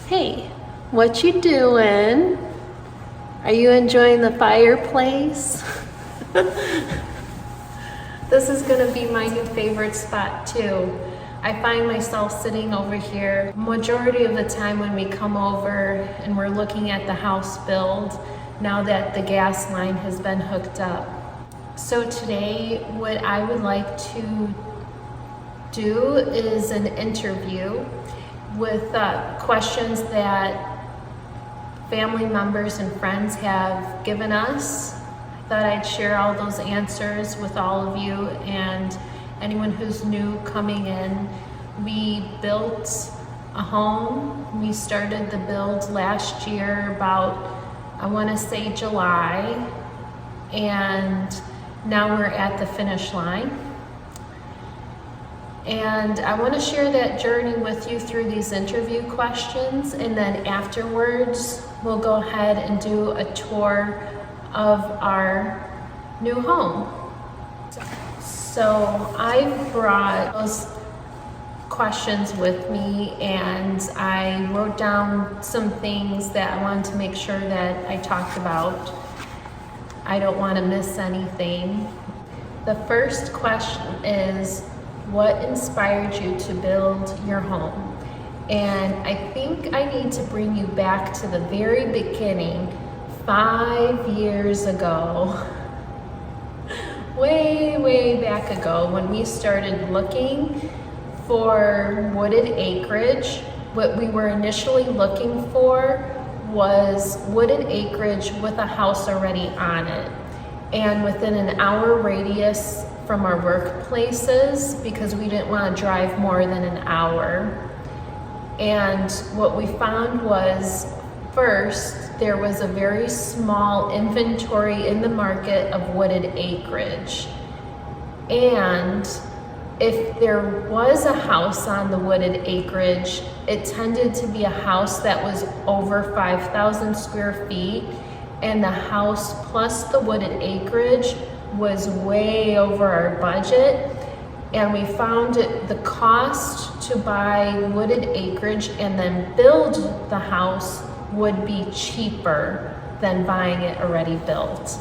Hey, what you doing? Are you enjoying the fireplace? This is gonna be my new favorite spot too. I find myself sitting over here majority of the time when we come over and we're looking at the house build now that the gas line has been hooked up. So today what I would like to do is an interview with questions that family members and friends have given us. I thought I'd share all those answers with all of you and anyone who's new coming in. We built a home. We started the build last year about, I want to say July, and now we're at the finish line. And I want to share that journey with you through these interview questions, and then afterwards we'll go ahead and do a tour of our new home. So I brought those questions with me and I wrote down some things that I wanted to make sure that I talked about. I don't want to miss anything. The first question is, what inspired you to build your home? And I think I need to bring you back to the very beginning, 5 years ago. Way back ago when we started looking for wooded acreage. What we were initially looking for was wooded acreage with a house already on it and within an hour radius from our workplaces, because we didn't want to drive more than an hour. And what we found was, first, there was a very small inventory in the market of wooded acreage. And if there was a house on the wooded acreage, it tended to be a house that was over 5,000 square feet, and the house plus the wooded acreage was way over our budget. And we found it, the cost to buy wooded acreage and then build the house would be cheaper than buying it already built.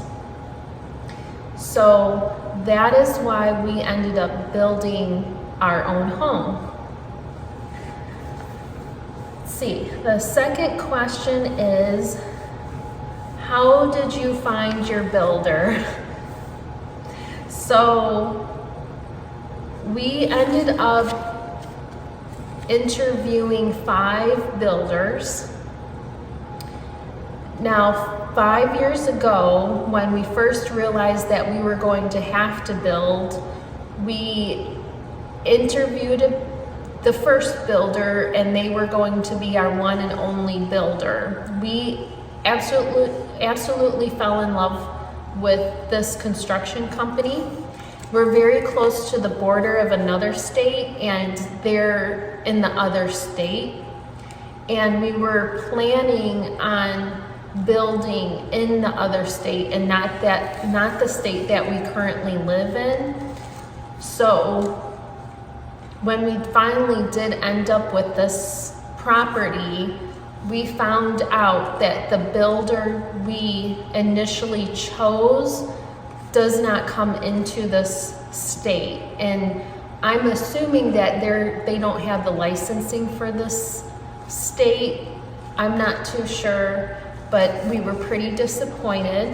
So that is why we ended up building our own home. Let's see, the second question is, how did you find your builder? So we ended up interviewing 5 builders. Now, 5 years ago, when we first realized that we were going to have to build, we interviewed the first builder and they were going to be our one and only builder. We absolutely fell in love with this construction company. We're very close to the border of another state and they're in the other state. And we were planning on building in the other state and not the state that we currently live in. So when we finally did end up with this property, we found out that the builder we initially chose does not come into this state. And I'm assuming that they don't have the licensing for this state. I'm not too sure, but we were pretty disappointed.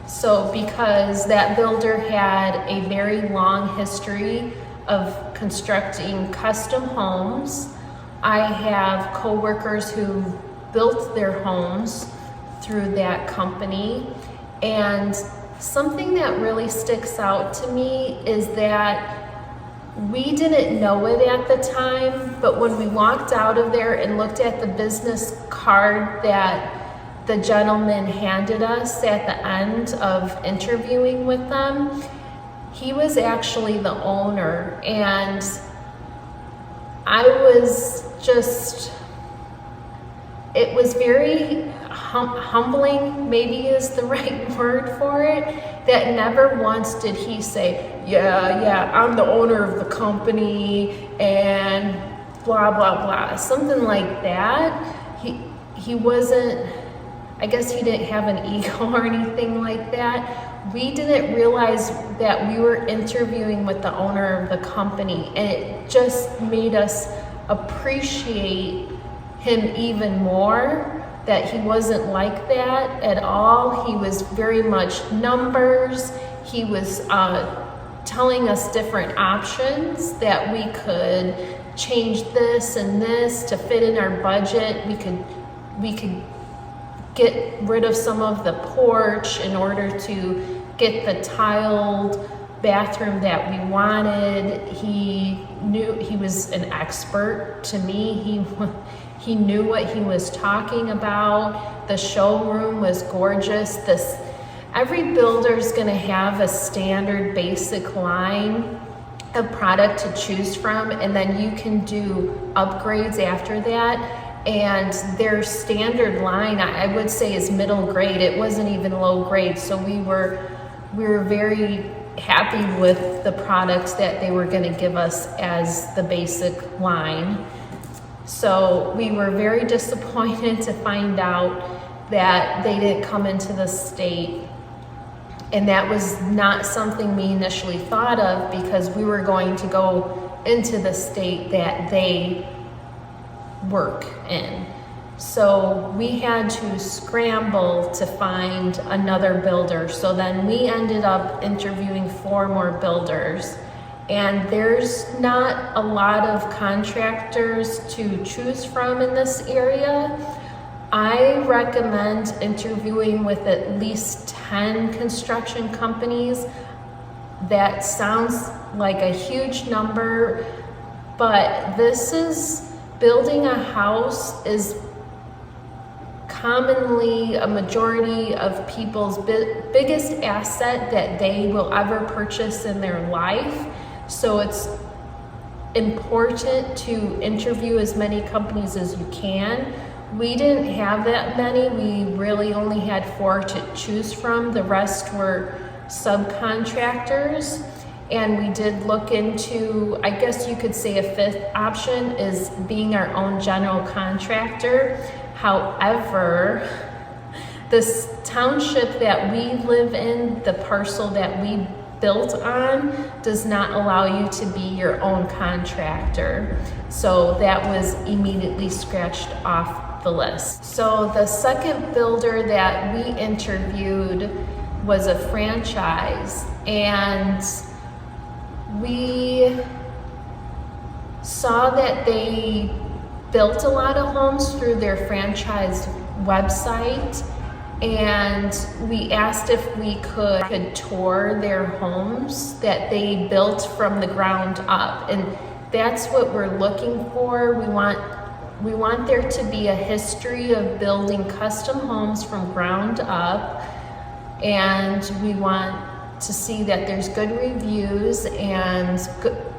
So because that builder had a very long history of constructing custom homes, I have coworkers who built their homes through that company. And something that really sticks out to me is that we didn't know it at the time, but when we walked out of there and looked at the business card that the gentleman handed us at the end of interviewing with them, he was actually the owner. And I was just, it was very humbling, maybe is the right word for it, that never once did he say, yeah, I'm the owner of the company and blah, blah, blah, something like that. he wasn't, I guess he didn't have an ego or anything like that. We didn't realize that we were interviewing with the owner of the company, and it just made us appreciate him even more, that he wasn't like that at all. He was very much numbers. He was telling us different options, that we could change this and this to fit in our budget. We could get rid of some of the porch in order to get the tiled bathroom that we wanted. He knew, he was an expert to me. He knew what he was talking about. The showroom was gorgeous. Every builder's gonna have a standard basic line of product to choose from, and then you can do upgrades after that. And their standard line, I would say, is middle grade. It wasn't even low grade. So we were very happy with the products that they were gonna give us as the basic line. So we were very disappointed to find out that they didn't come into the state. And that was not something we initially thought of, because we were going to go into the state that they work in. So we had to scramble to find another builder. So then we ended up interviewing 4 more builders. And there's not a lot of contractors to choose from in this area. I recommend interviewing with at least 10 construction companies. That sounds like a huge number, but building a house is commonly a majority of people's biggest asset that they will ever purchase in their life. So it's important to interview as many companies as you can. We didn't have that many. We really only had 4 to choose from. The rest were subcontractors. And we did look into, I guess you could say, a 5th option is being our own general contractor. However, this township that we live in, the parcel that we built on, does not allow you to be your own contractor. So that was immediately scratched off the list. So the second builder that we interviewed was a franchise, and we saw that they built a lot of homes through their franchise website, and we asked if we could tour their homes that they built from the ground up. And that's what we're looking for. We want there to be a history of building custom homes from ground up, and we want to see that there's good reviews, and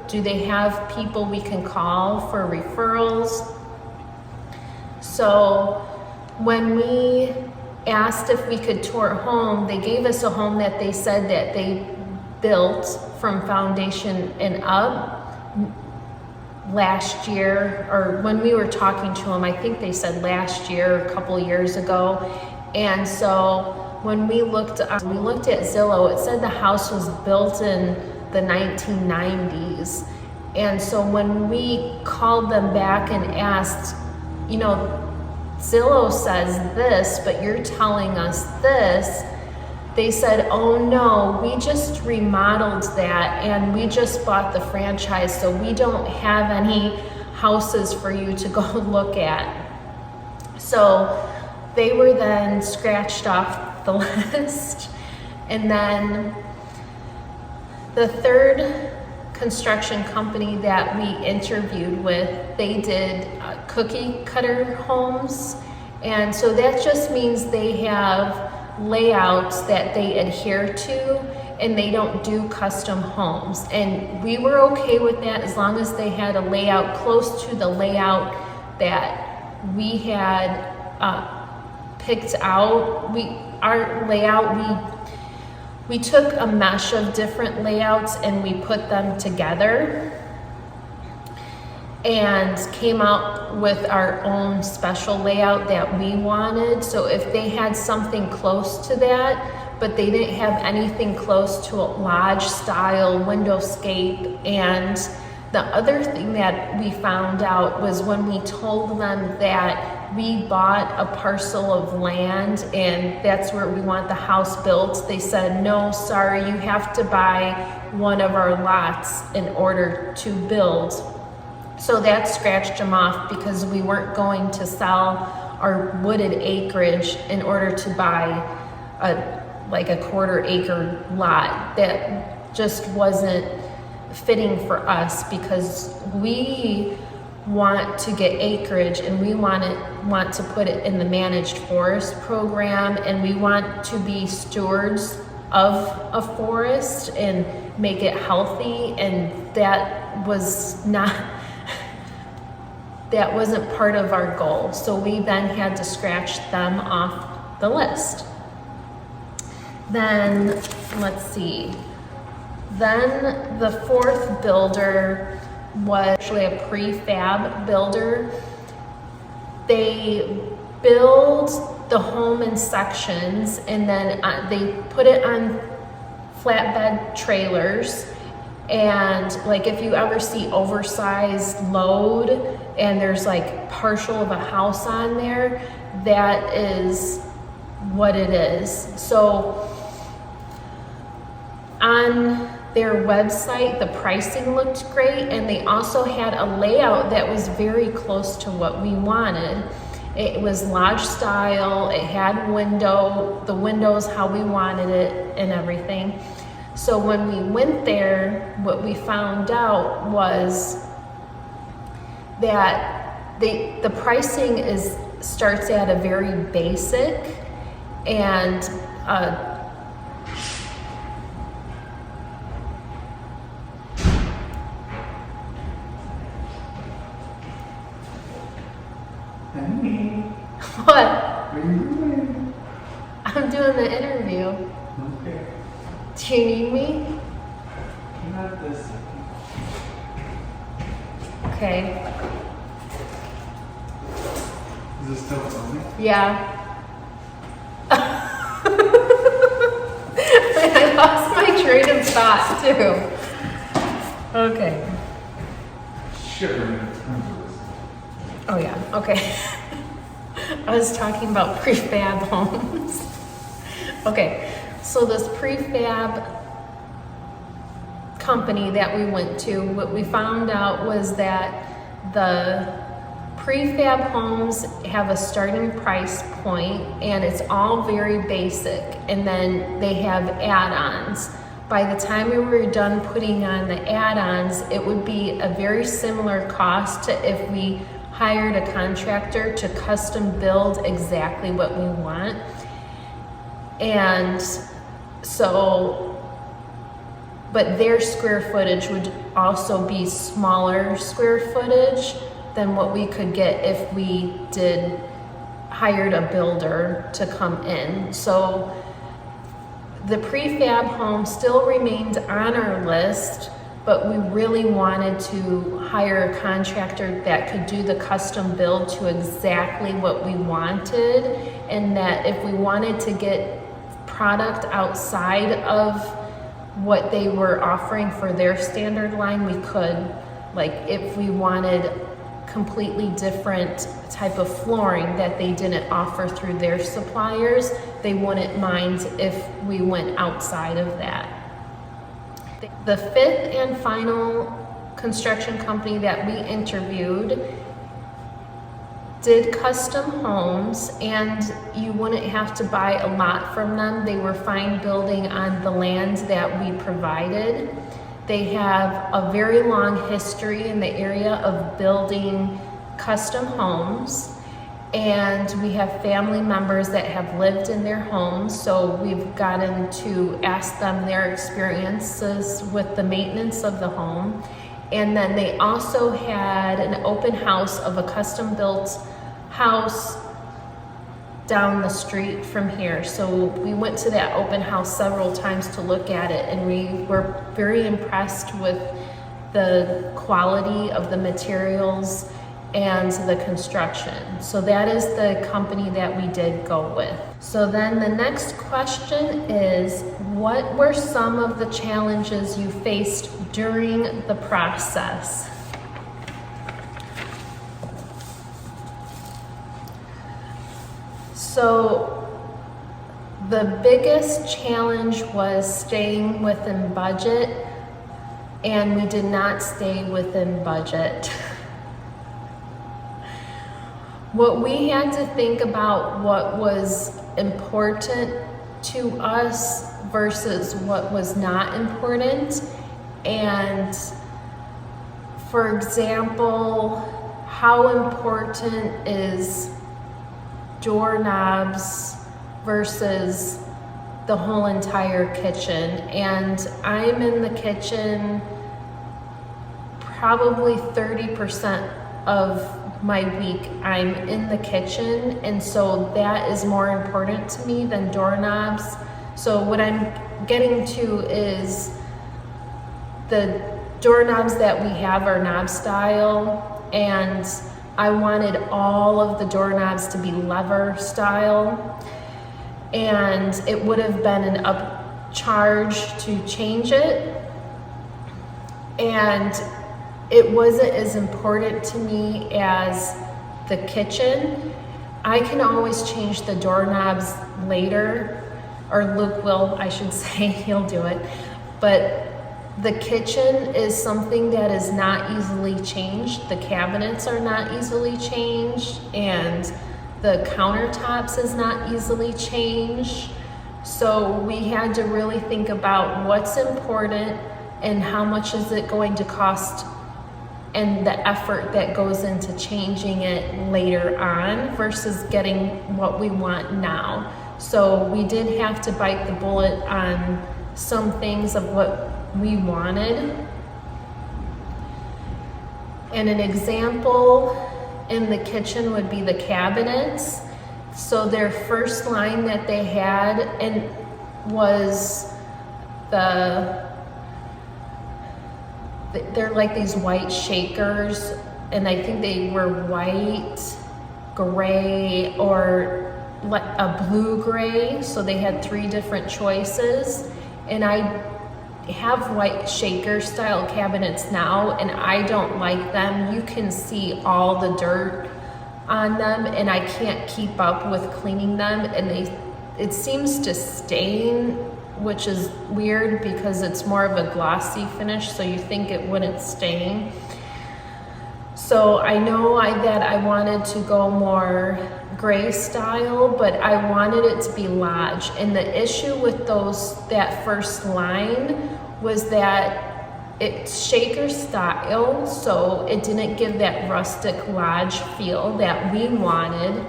do they have people we can call for referrals. So when we asked if we could tour a home, they gave us a home that they said that they built from foundation and up last year, or when we were talking to them, I think they said last year, a couple years ago. And so when we looked at Zillow, it said the house was built in the 1990s. And so when we called them back and asked, Zillow says this, but you're telling us this, they said, oh no, we just remodeled that and we just bought the franchise, so we don't have any houses for you to go look at. So they were then scratched off the list. And then the third construction company that we interviewed with, they did cookie cutter homes. And so that just means they have layouts that they adhere to, and they don't do custom homes. And we were okay with that as long as they had a layout close to the layout that we had picked out. Our layout, we took a mesh of different layouts and we put them together. and came up with our own special layout that we wanted. So if they had something close to that, but they didn't have anything close to a lodge style windowscape. And the other thing that we found out was when we told them that we bought a parcel of land and that's where we want the house built, they said, no, sorry, you have to buy one of our lots in order to build. So that scratched them off because we weren't going to sell our wooded acreage in order to buy a 1/4 acre lot. That just wasn't fitting for us because we want to get acreage and we want to put it in the managed forest program, and we want to be stewards of a forest and make it healthy, and that wasn't part of our goal. So we then had to scratch them off the list. Then, let's see. Then the fourth builder was actually a prefab builder. They build the home in sections and then they put it on flatbed trailers. And like if you ever see oversized load and there's like partial of a house on there, that is what it is. So on their website, the pricing looked great, and they also had a layout that was very close to what we wanted. It was lodge style, it had the windows how we wanted it and everything. So when we went there, what we found out was that the pricing starts at a very basic, and what? What are you doing? I'm doing the interview. Okay. Do you need me? Not this. Okay. Is this still filming? Yeah. I lost my train of thought too. Okay. Shivering. Oh yeah, okay. I was talking about prefab homes. Okay, so this prefab company that we went to, what we found out was that the prefab homes have a starting price point and it's all very basic, and then they have add-ons. By the time we were done putting on the add-ons, it would be a very similar cost to if we hired a contractor to custom build exactly what we want. And so, but their square footage would also be smaller square footage than what we could get if we hired a builder to come in. So the prefab home still remained on our list, but we really wanted to hire a contractor that could do the custom build to exactly what we wanted, and that if we wanted to get product outside of what they were offering for their standard line, we could. Like if we wanted completely different type of flooring that they didn't offer through their suppliers, they wouldn't mind if we went outside of that. The fifth and final construction company that we interviewed did custom homes, and you wouldn't have to buy a lot from them. They were fine building on the land that we provided. They have a very long history in the area of building custom homes, and we have family members that have lived in their homes, so we've gotten to ask them their experiences with the maintenance of the home. And then they also had an open house of a custom built house down the street from here. So we went to that open house several times to look at it, and we were very impressed with the quality of the materials and the construction. So that is the company that we did go with. So then the next question is, what were some of the challenges you faced during the process? So the biggest challenge was staying within budget, and we did not stay within budget. What we had to think about what was important to us versus what was not important. And for example, how important is doorknobs versus the whole entire kitchen? And I'm in the kitchen probably 30% of my week. I'm in the kitchen, and so that is more important to me than doorknobs. So what I'm getting to is the doorknobs that we have are knob style, and I wanted all of the doorknobs to be lever style, and it would have been an upcharge to change it, and it wasn't as important to me as the kitchen. I can always change the doorknobs later, or Luke will, I should say, he'll do it. But the kitchen is something that is not easily changed. The cabinets are not easily changed, and the countertops is not easily changed. So we had to really think about what's important and how much is it going to cost, and the effort that goes into changing it later on versus getting what we want now. So we did have to bite the bullet on some things of what we wanted. And an example in the kitchen would be the cabinets. So their first line that they had and was they're like these white shakers, and I think they were white, gray, or like a blue gray. So they had 3 different choices, and I have white shaker style cabinets now, and I don't like them. You can see all the dirt on them, and I can't keep up with cleaning them, and it seems to stain, which is weird because it's more of a glossy finish, so you think it wouldn't stain. So I know that I wanted to go more gray style, but I wanted it to be lodge. And the issue with that first line was that it's shaker style, so it didn't give that rustic lodge feel that we wanted.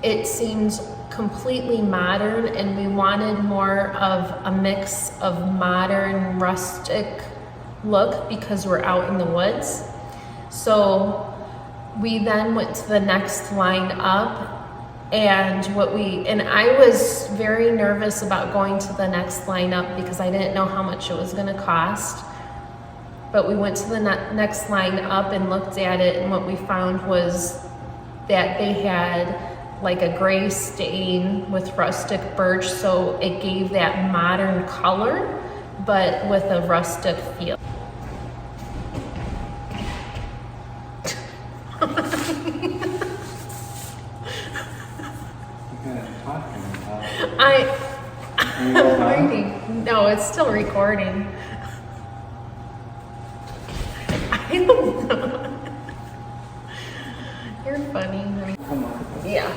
It seems completely modern, and we wanted more of a mix of modern rustic look because we're out in the woods. So we then went to the next line up, and I was very nervous about going to the next line up because I didn't know how much it was going to cost. But we went to the next line up and looked at it, and what we found was that they had like a gray stain with rustic birch, so it gave that modern color, but with a rustic feel. I'm waiting. No, it's still recording. I don't know. You're funny. Yeah.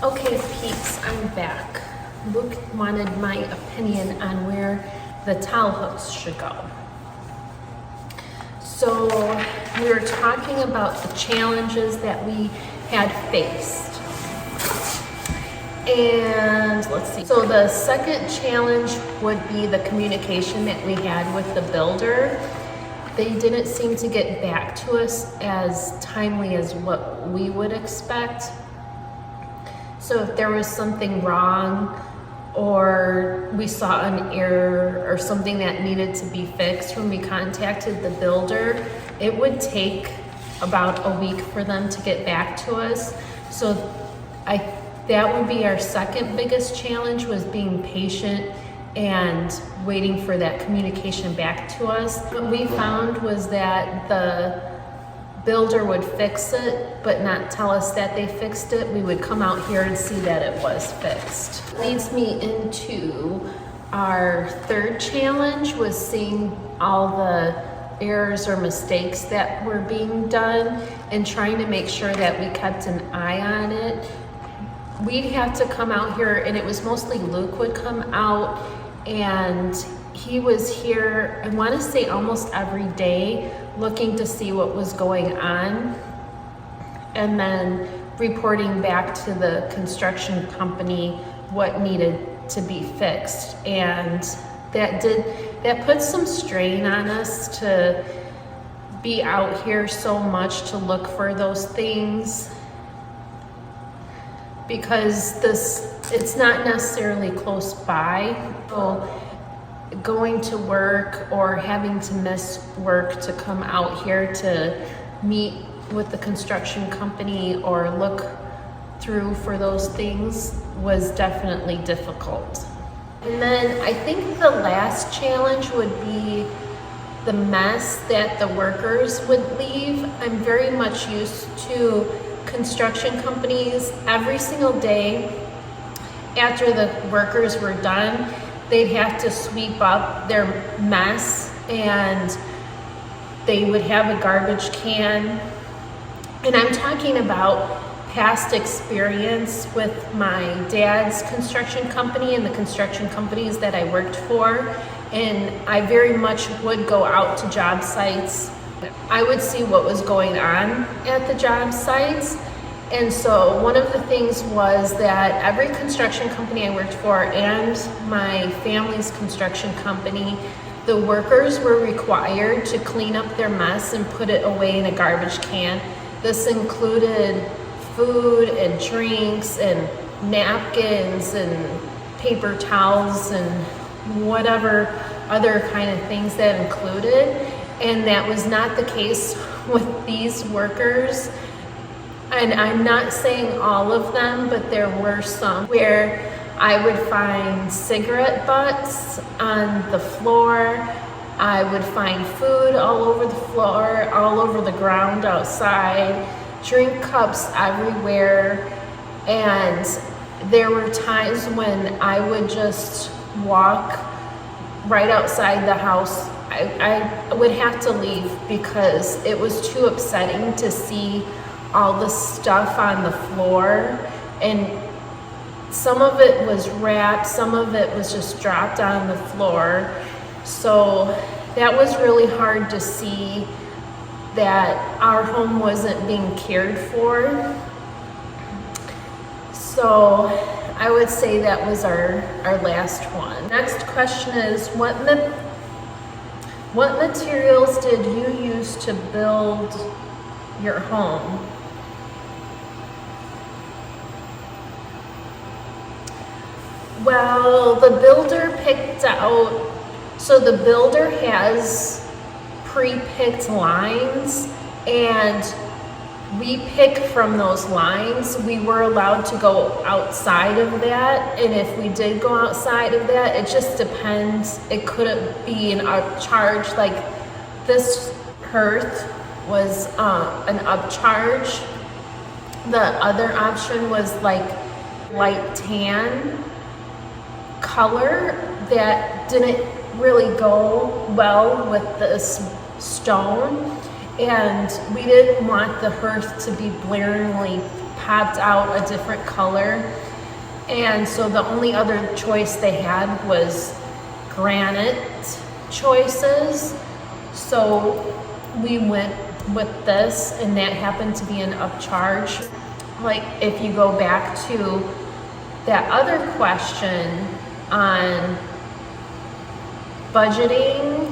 Okay, peeps, I'm back. Luke wanted my opinion on where the towel hooks should go. So we were talking about the challenges that we had faced. And let's see. So the second challenge would be the communication that we had with the builder. They didn't seem to get back to us as timely as what we would expect. So if there was something wrong or we saw an error or something that needed to be fixed when we contacted the builder, it would take about a week for them to get back to us. So that would be our second biggest challenge, was being patient and waiting for that communication back to us. What we found was that the builder would fix it, but not tell us that they fixed it. We would come out here and see that it was fixed. Leads me into our third challenge, was seeing all the errors or mistakes that were being done and trying to make sure that we kept an eye on it. We'd have to come out here, and it was mostly Luke would come out, and he was here, I want to say almost every day, looking to see what was going on, and then reporting back to the construction company what needed to be fixed. And that put some strain on us to be out here so much to look for those things, because it's not necessarily close by. So going to work or having to miss work to come out here to meet with the construction company or look through for those things was definitely difficult. And then I think the last challenge would be the mess that the workers would leave. I'm very much used to construction companies every single day after the workers were done, they'd have to sweep up their mess, and they would have a garbage can. And I'm talking about past experience with my dad's construction company and the construction companies that I worked for. And I very much would go out to job sites. I would see what was going on at the job sites. And so one of the things was that every construction company I worked for and my family's construction company, the workers were required to clean up their mess and put it away in a garbage can. This included food and drinks and napkins and paper towels and whatever other kind of things that included. And that was not the case with these workers. And I'm not saying all of them, but there were some where I would find cigarette butts on the floor. I would find food all over the floor, all over the ground outside, drink cups everywhere. And there were times when I would just walk right outside the house. I would have to leave because it was too upsetting to see all the stuff on the floor, and some of it was wrapped, some of it was just dropped on the floor. So that was really hard to see that our home wasn't being cared for. So I would say that was our last one. Next question is, what materials did you use to build your home? Well, the builder picked out, so the builder has pre-picked lines, and we pick from those lines. We were allowed to go outside of that, and if we did go outside of that, it just depends. It couldn't be an upcharge. Like this hearth was an upcharge. The other option was like light tan color that didn't really go well with this stone, and we didn't want the hearth to be blaringly popped out a different color. And so the only other choice they had was granite choices. So we went with this, and that happened to be an upcharge. Like if you go back to that other question on budgeting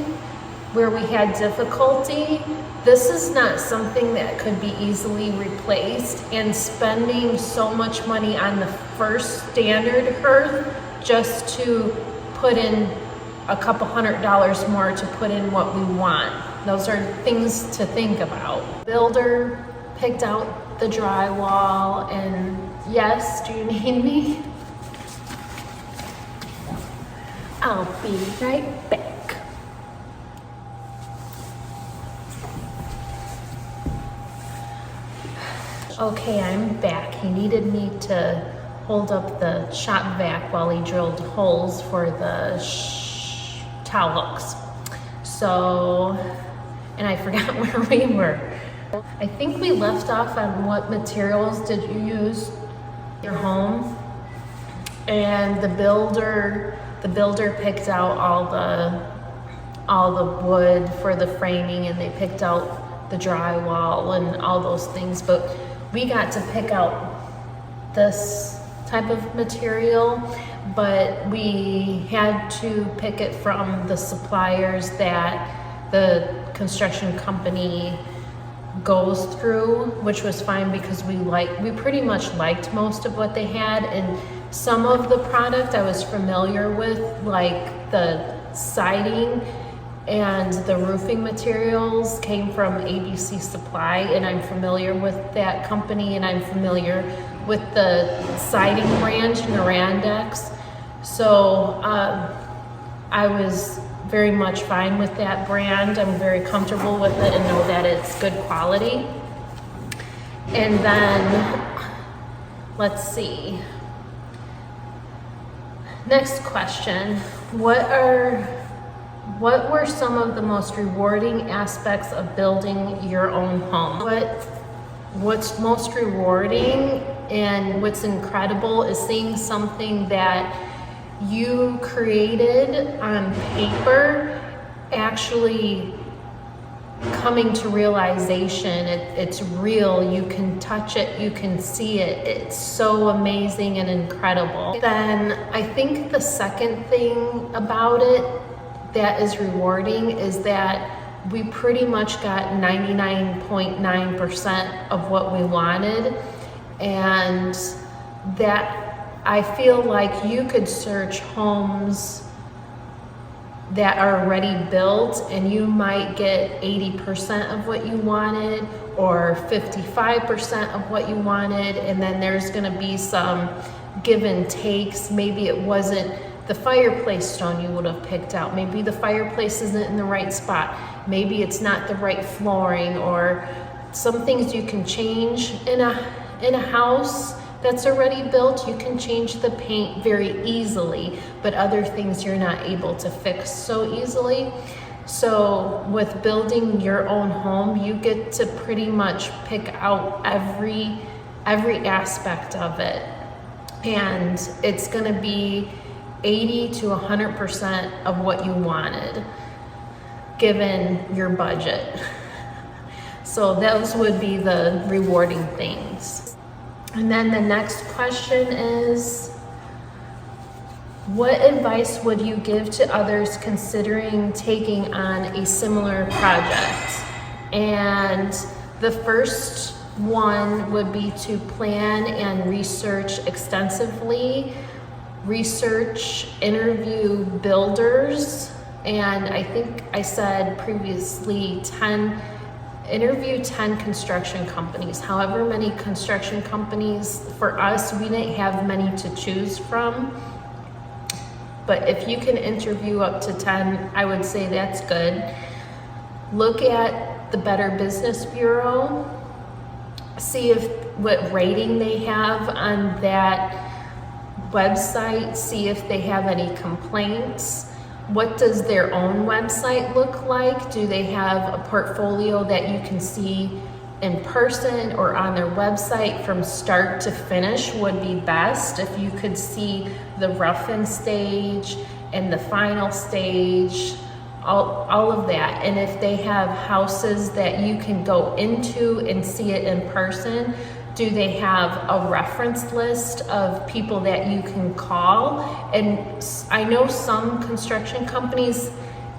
where we had difficulty, this is not something that could be easily replaced, and spending so much money on the first standard hearth just to put in a couple $100 more to put in what we want. Those are things to think about. Builder picked out the drywall, and yes, do you need me? I'll be right back. Okay, I'm back. He needed me to hold up the shop vac while he drilled holes for the towel hooks. So, and I forgot where we were. I think we left off on what materials did you use in your home, and the builder picked out all the wood for the framing, and they picked out the drywall and all those things, but we got to pick out this type of material, but we had to pick it from the suppliers that the construction company goes through, which was fine because we pretty much liked most of what they had, and some of the product I was familiar with, like the siding and the roofing materials came from ABC Supply, and I'm familiar with that company, and I'm familiar with the siding brand, Norandex. So I was very much fine with that brand. I'm very comfortable with it and know that it's good quality. And then, let's see. Next question. What were some of the most rewarding aspects of building your own home? What's most rewarding and what's incredible is seeing something that you created on paper actually coming to realization. It's real, you can touch it, you can see it. It's so amazing and incredible. Then I think the second thing about it that is rewarding is that we pretty much got 99.9% of what we wanted, and that I feel like you could search homes that are already built and you might get 80% of what you wanted or 55% of what you wanted, and then there's gonna be some give and takes. Maybe it wasn't the fireplace stone you would have picked out. Maybe the fireplace isn't in the right spot. Maybe it's not the right flooring, or some things you can change in a house that's already built. You can change the paint very easily, but other things you're not able to fix so easily. So with building your own home, you get to pretty much pick out every aspect of it, and it's gonna be 80 to 100% of what you wanted, given your budget. So those would be the rewarding things. And then the next question is, what advice would you give to others considering taking on a similar project? And the first one would be to plan and research extensively. Research, interview builders, and I think I said previously interview 10 construction companies. However many construction companies, for us, we didn't have many to choose from, but if you can interview up to 10, I would say that's good. Look at the Better Business Bureau, see what rating they have on that website, see if they have any complaints. What does their own website look like? Do they have a portfolio that you can see in person or on their website from start to finish would be best. If you could see the rough-in stage and the final stage, all of that. And if they have houses that you can go into and see it in person, do they have a reference list of people that you can call? And I know some construction companies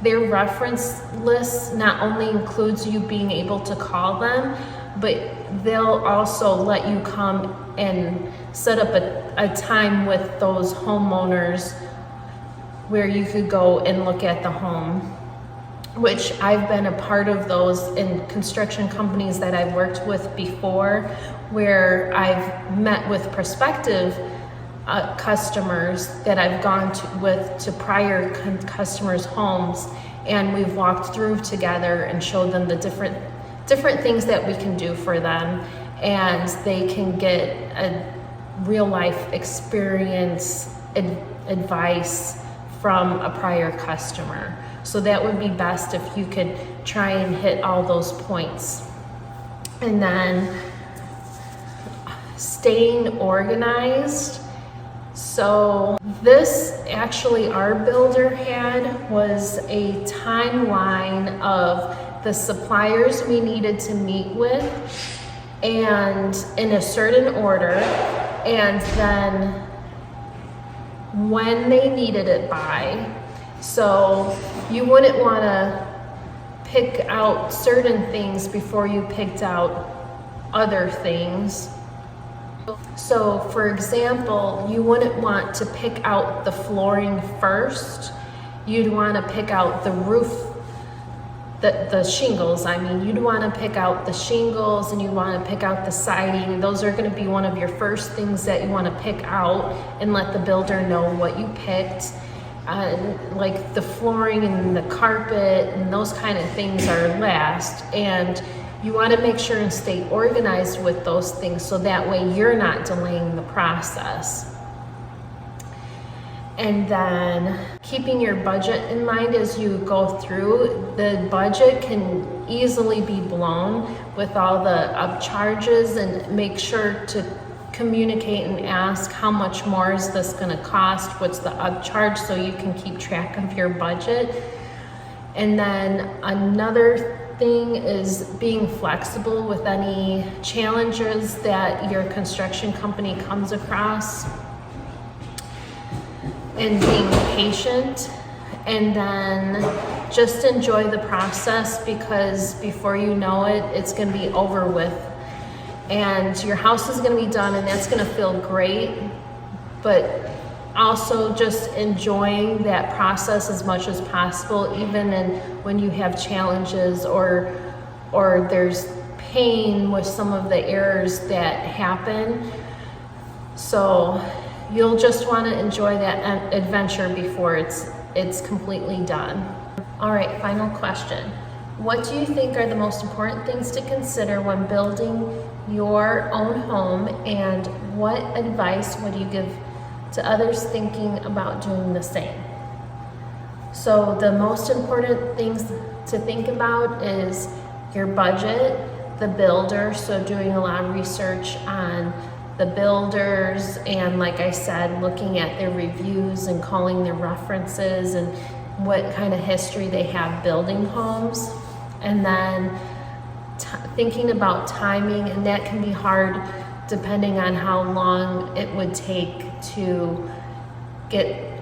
Their reference list not only includes you being able to call them, but they'll also let you come and set up a time with those homeowners where you could go and look at the home, which I've been a part of those in construction companies that I've worked with before, where I've met with prospective customers that I've gone to prior customers' homes, and we've walked through together and showed them the different things that we can do for them, and they can get a real life experience advice from a prior customer. So that would be best if you could try and hit all those points. And then staying organized. So this actually our builder had was a timeline of the suppliers we needed to meet with and in a certain order, and then when they needed it by. So you wouldn't want to pick out certain things before you picked out other things. So for example, you wouldn't want to pick out the flooring first. You'd want to pick out the roof, the shingles. I mean, you'd want to pick out the shingles, and you want to pick out the siding. Those are going to be one of your first things that you want to pick out and let the builder know what you picked. Like the flooring and the carpet and those kind of things are last, and you want to make sure and stay organized with those things so that way you're not delaying the process. And then keeping your budget in mind as you go through. The budget can easily be blown with all the upcharges, and make sure to communicate and ask how much more is this going to cost, what's the upcharge, so you can keep track of your budget. And then another thing is being flexible with any challenges that your construction company comes across, and being patient, and then just enjoy the process, because before you know it, it's going to be over with and your house is going to be done, and that's going to feel great. But also just enjoying that process as much as possible, even when you have challenges or there's pain with some of the errors that happen. So you'll just want to enjoy that adventure before it's completely done. All right, final question. What do you think are the most important things to consider when building your own home, and what advice would you give to others thinking about doing the same? So the most important things to think about is your budget, the builder, so doing a lot of research on the builders, and like I said, looking at their reviews and calling their references and what kind of history they have building homes. And then thinking about timing, and that can be hard depending on how long it would take to get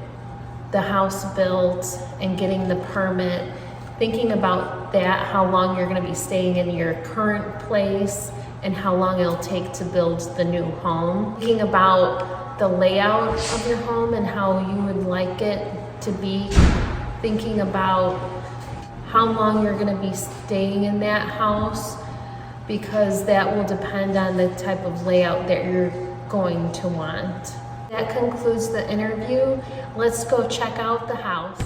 the house built and getting the permit. Thinking about that, how long you're going to be staying in your current place and how long it'll take to build the new home. Thinking about the layout of your home and how you would like it to be. Thinking about how long you're going to be staying in that house, because that will depend on the type of layout that you're going to want. That concludes the interview. Let's go check out the house.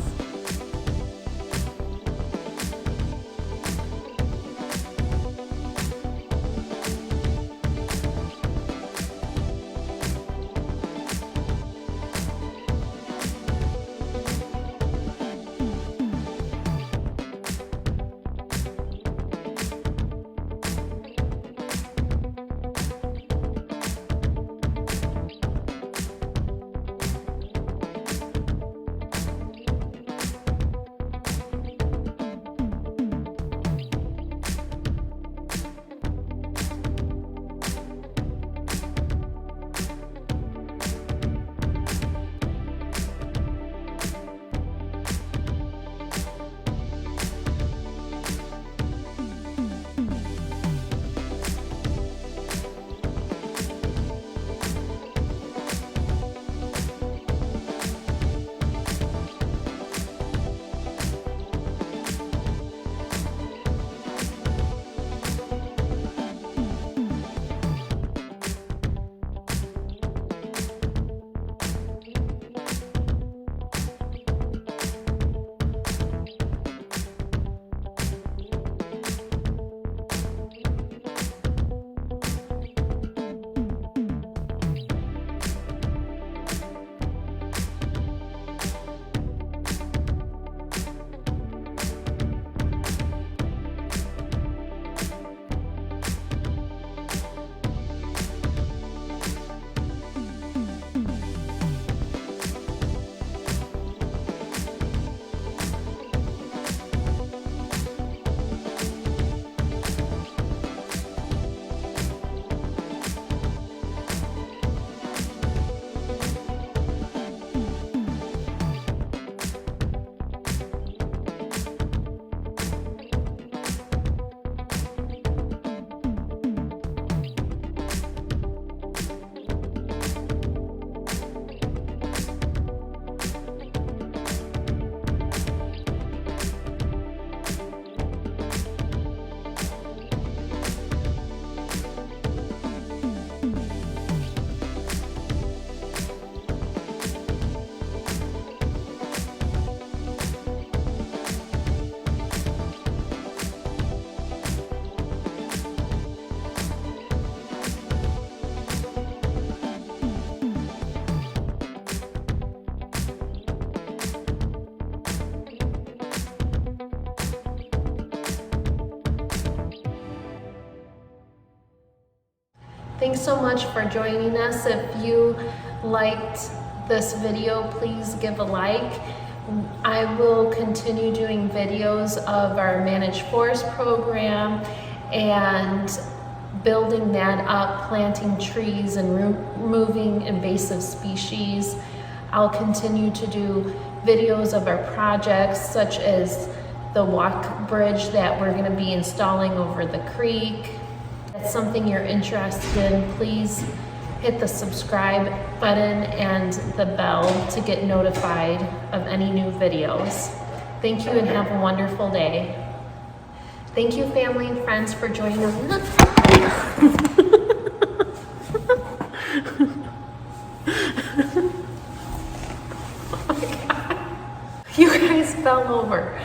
Thanks so much for joining us. If you liked this video, please give a like. I will continue doing videos of our managed forest program and building that up, planting trees and removing invasive species. I'll continue to do videos of our projects, such as the walk bridge that we're going to be installing over the creek. If that's something you're interested in, please hit the subscribe button and the bell to get notified of any new videos. Thank you and have a wonderful day. Thank you, family and friends, for joining us. Oh my God. You guys fell over.